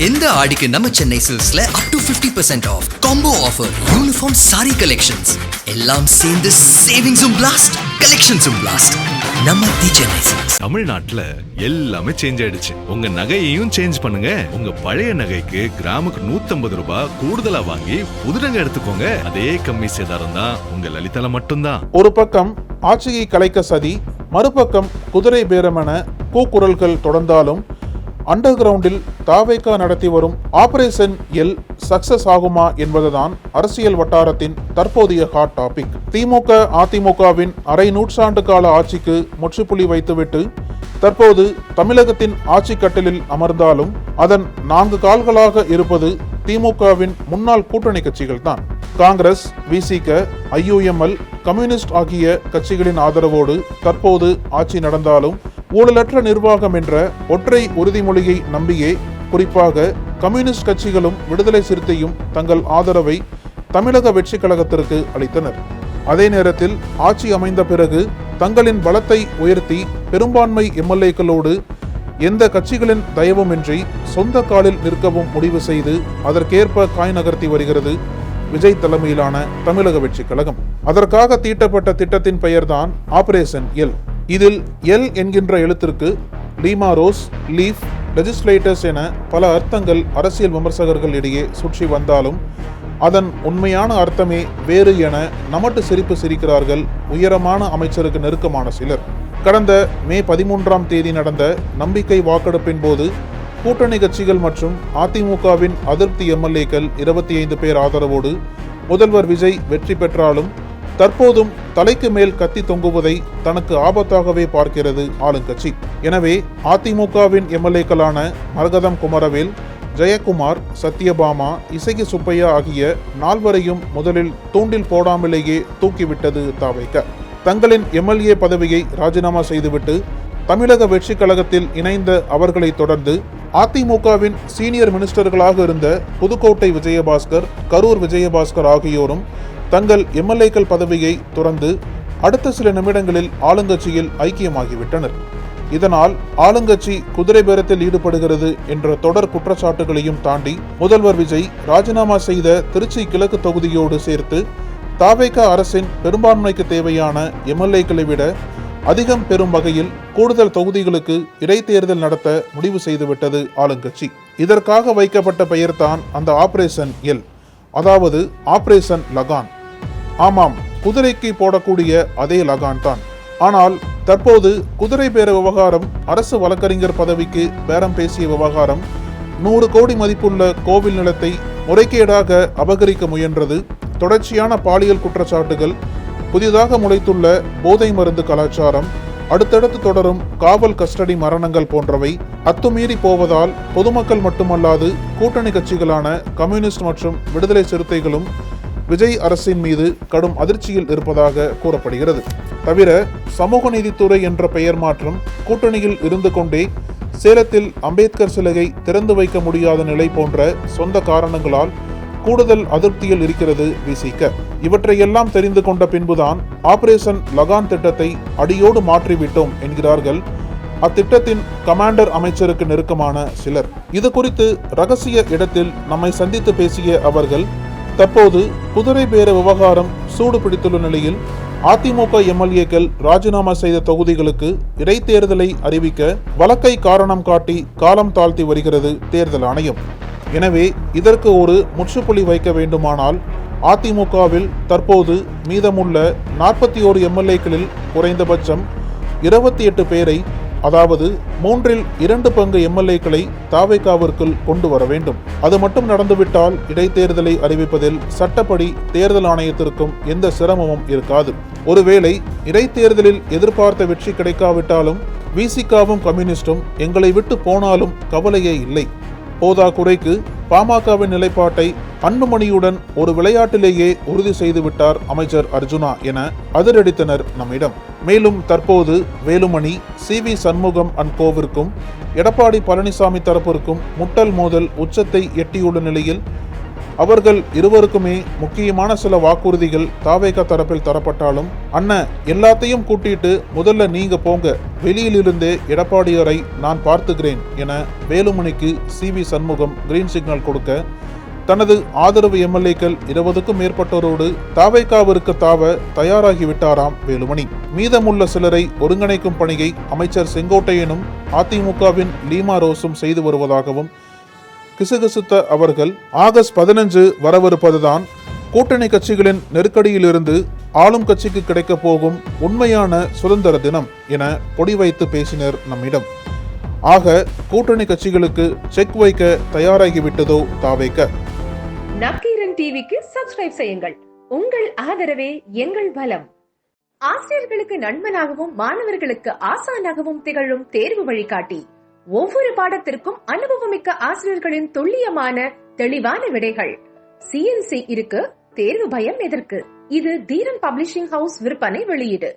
இந்த ஆடிக்கு நம்ம சென்னை சில்க்ஸ்ல up to 50% off combo offer, uniform sari collections எல்லாம் சேர்ந்து சேவிங்ஸும் பிளாஸ்ட், கலெக்ஷன்ஸும் பிளாஸ்ட். நம்ம தி சென்னை சில்க்ஸ். தமிழ்நாட்டுல எல்லாமே சேஞ்ச் ஆயிடுச்சு. உங்க நகையையும் சேஞ்ச் பண்ணுங்க. உங்க பழைய நகைக்கு கிராமுக்கு 150 ரூபாய் கூடுதலா வாங்கி புது நகை எடுத்துக்கோங்க. அதே கம்மி சேதாரம் தான் உங்க லலிதால மட்டும்தான். ஒரு பக்கம் ஆட்சியை கலைக்க சதி, மறுபக்கம் குதிரை பேரமென கூக்குரல்கள் தொடர்ந்தாலும் அண்டர் கிரவுண்டில் தாவேகா நடத்தி வரும் ஆபரேஷன் எல் சக்சஸ் ஆகுமா என்பதுதான் அரசியல் வட்டாரத்தின் தற்போதைய ஹாட் டாபிக். திமுக அதிமுகவின் அரை நூற்றாண்டு கால ஆட்சிக்கு முற்றுப்புள்ளி வைத்துவிட்டு தற்போது தமிழகத்தின் ஆட்சி கட்டிலில் அமர்ந்தாலும் அதன் 4 கால்களாக இருப்பது திமுகவின் முன்னாள் கூட்டணி கட்சிகள் தான். காங்கிரஸ், விசிக, IUML, கம்யூனிஸ்ட் ஆகிய கட்சிகளின் ஆதரவோடு தற்போது ஆட்சி நடந்தாலும் ஊழலற்ற நிர்வாகம் என்ற ஒற்றை உறுதிமொழியை நம்பியே குறிப்பாக கம்யூனிஸ்ட் கட்சிகளும் விடுதலை சிறுத்தையும் தங்கள் ஆதரவை தமிழக வெற்றி கழகத்திற்கு அளித்தனர். அதே நேரத்தில் ஆட்சி அமைந்த பிறகு தங்களின் பலத்தை உயர்த்தி பெரும்பான்மை MLAக்களோடு எந்த கட்சிகளின் தயவுமின்றி சொந்த காலில் நிற்கவும் முடிவு செய்து அதற்கேற்ப காய் நகர்த்தி வருகிறது விஜய் தலைமையிலான தமிழக வெற்றி கழகம். அதற்காக தீட்டப்பட்ட திட்டத்தின் பெயர்தான் ஆபரேஷன் எல். இதில் எல் என்கின்ற எழுத்திற்கு லீமா ரோஸ், லீஃப், லெஜிஸ்லேட்டர்ஸ் என பல அர்த்தங்கள் அரசியல் விமர்சகர்கள் இடையே சுற்றி வந்தாலும் அதன் உண்மையான அர்த்தமே வேறு என நமட்டு சிரிப்பு சிரிக்கிறார்கள் உயரமான அமைச்சருக்கு நெருக்கமான சிலர். கடந்த மே 13ஆம் தேதி நடந்த நம்பிக்கை வாக்கெடுப்பின் போது கூட்டணி கட்சிகள் மற்றும் அதிமுகவின் அதிருப்தி MLAக்கள் 25 பேர் ஆதரவோடு முதல்வர் விஜய் வெற்றி பெற்றாலும் தற்போதும் தலைக்கு மேல் கத்தி தொங்குவதை தனக்கு ஆபத்தாகவே பார்க்கிறது ஆளுங்கட்சி. எனவே அதிமுகவின் MLAக்களான மரகதம் குமரவேல், ஜெயக்குமார், சத்யபாமா, இசகி சுப்பையா ஆகிய 4வரையும் முதலில் தூண்டில் போடாமலேயே தூக்கிவிட்டது தாவேகா. தங்களின் MLA பதவியை ராஜினாமா செய்துவிட்டு தமிழக வெற்றி கழகத்தில் இணைந்த அவர்களை தொடர்ந்து அதிமுகவின் சீனியர் மினிஸ்டர்களாக இருந்த புதுக்கோட்டை விஜயபாஸ்கர், கரூர் விஜயபாஸ்கர் ஆகியோரும் தங்கள் MLAக்கள் பதவியை துறந்து அடுத்த சில நிமிடங்களில் ஆளுங்கட்சியில் ஐக்கியமாகிவிட்டனர். இதனால் ஆளுங்கட்சி குதிரை பேரத்தில் ஈடுபடுகிறது என்ற தொடர் குற்றச்சாட்டுகளையும் தாண்டி முதல்வர் விஜய் ராஜினாமா செய்த திருச்சி கிழக்கு தொகுதியோடு சேர்த்து தாவேகா அரசின் பெரும்பான்மைக்கு தேவையான MLAக்களை விட அதிகம் பெறும் வகையில் கூடுதல் தொகுதிகளுக்கு இடைத்தேர்தல் நடத்த முடிவு செய்துவிட்டது ஆளுங்கட்சி. இதற்காக வைக்கப்பட்ட பெயர்தான் அந்த ஆபரேஷன் எல், அதாவது ஆபரேஷன் லகான். ஆமாம், குதிரைக்கு போடக்கூடிய அதே லகான் தான். ஆனால் தற்போது குதிரை பேர விவகாரம், அரசு வழக்கறிஞர் பதவிக்கு பேரம் பேசிய விவகாரம், 100 கோடி மதிப்புள்ள கோவில் நிலத்தை முறைகேடாக அபகரிக்க முயன்றது, தொடர்ச்சியான பாலியல் குற்றச்சாட்டுகள், புதிதாக முளைத்துள்ள போதை மருந்து கலாச்சாரம், அடுத்தடுத்து தொடரும் காவல் கஸ்டடி மரணங்கள் போன்றவை அத்துமீறி போவதால் பொதுமக்கள் மட்டுமல்லாது கூட்டணி கட்சிகளான கம்யூனிஸ்ட் மற்றும் விடுதலை சிறுத்தைகளும் விஜய் அரசின் மீது கடும் அதிர்ச்சியில் இருப்பதாக கூறப்படுகிறது. தவிர சமூக நீதித்துறை என்ற பெயர் மாற்றம், கூட்டணியில் இருந்து கொண்டே சேலத்தில் அம்பேத்கர் சிலையை திறந்து வைக்க முடியாத நிலை போன்ற சொந்த காரணங்களால் கூடுதல் அதிருப்தியில் இருக்கிறது விசிக. இவற்றையெல்லாம் தெரிந்து கொண்ட பின்புதான் ஆபரேஷன் லகான் திட்டத்தை அடியோடு மாற்றிவிட்டோம் என்கிறார்கள் அத்திட்டத்தின் கமாண்டர் அமைச்சருக்கு நெருக்கமான சிலர். இது குறித்து ரகசிய இடத்தில் நம்மை சந்தித்து பேசிய அவர்கள் தற்போது குதிரை பேர விவகாரம் சூடு பிடித்துள்ள நிலையில் அதிமுக MLAக்கள் ராஜினாமா செய்த தொகுதிகளுக்கு இடைத்தேர்தலை அறிவிக்க வழக்கை காரணம் காட்டி காலம் தாழ்த்தி வருகிறது தேர்தல் ஆணையம். எனவே இதற்கு ஒரு முற்றுப்புள்ளி வைக்க வேண்டுமானால் அதிமுகவில் தற்போது மீதமுள்ள 41 MLAக்களில் குறைந்தபட்சம் 28 பேரை, அதாவது 2 பங்கு MLAக்களை தாவேகாவிற்குள் கொண்டு வர வேண்டும். அது மட்டும் நடந்துவிட்டால் இடைத்தேர்தலை அறிவிப்பதில் சட்டப்படி தேர்தல் ஆணையத்திற்கும் எந்த சிரமமும் இருக்காது. ஒருவேளை இடைத்தேர்தலில் எதிர்பார்த்த வெற்றி கிடைக்காவிட்டாலும் விசிகாவும் கம்யூனிஸ்டும் எங்களை விட்டு போனாலும் கவலையே இல்லை. போதா குறைக்கு பாமகவின் நிலைப்பாட்டை அன்புமணியுடன் ஒரு விளையாட்டிலேயே உறுதி செய்துவிட்டார் அமைச்சர் அர்ஜுனா என அதிரடித்தனர் நம்மிடம். மேலும் தற்போது வேலுமணி, CV சண்முகம் அண்ட் கோவிற்கும் எடப்பாடி பழனிசாமி தரப்பிற்கும் முட்டல் மோதல் உச்சத்தை எட்டியுள்ள நிலையில் அவர்கள் இருவருக்குமே முக்கியமான சில வாக்குறுதிகள் தாவேகா தரப்பில் தரப்பட்டாலும், அண்ணன் எல்லாத்தையும் கூட்டிட்டு முதல்ல நீங்க போங்க, வெளியிலிருந்தே எடப்பாடியாரை நான் பார்த்துக்கிறேன் என வேலுமணிக்கு சிவி சண்முகம் கிரீன் சிக்னல் கொடுக்க, தனது ஆதரவு எம்எல்ஏக்கள் 20க்கும் மேற்பட்டோரோடு தாவேகாவிற்கு தாவ தயாராகிவிட்டாராம் வேலுமணி. மீதமுள்ள சிலரை ஒருங்கிணைக்கும் பணியை அமைச்சர் செங்கோட்டையனும் அதிமுகவின் லீமா ரோஸும் செய்து வருவதாகவும் கிசுகிசுத்த அவர்கள், ஆகஸ்ட் 15 வரவிருப்பதுதான் கூட்டணி கட்சிகளின் நெருக்கடியிலிருந்து ஆளும் கட்சிக்கு கிடைக்க போகும் உண்மையான சுதந்திர தினம் என பொடி வைத்து பேசினர் நம்மிடம். ஆக கூட்டணி கட்சிகளுக்கு செக் வைக்க தயாராகிவிட்டதோ தாவேக. நக்கீரன் டிவிக்கு சப்ஸ்கிரைப் செய்யுங்கள். உங்கள் ஆதரவே எங்கள் பலம். ஆசிரியர்களுக்கு நண்பனாகவும் மாணவர்களுக்கு ஆசானாகவும் திகழும் தேர்வு வழிகாட்டி. ஒவ்வொரு பாடத்திற்கும் அனுபவமிக்க ஆசிரியர்களின் துல்லியமான தெளிவான விடைகள். CNC இருக்கு, தேர்வு பயம் எதற்கு? இது தீரன் பப்ளிஷிங் ஹவுஸ் விற்பனை வெளியீடு.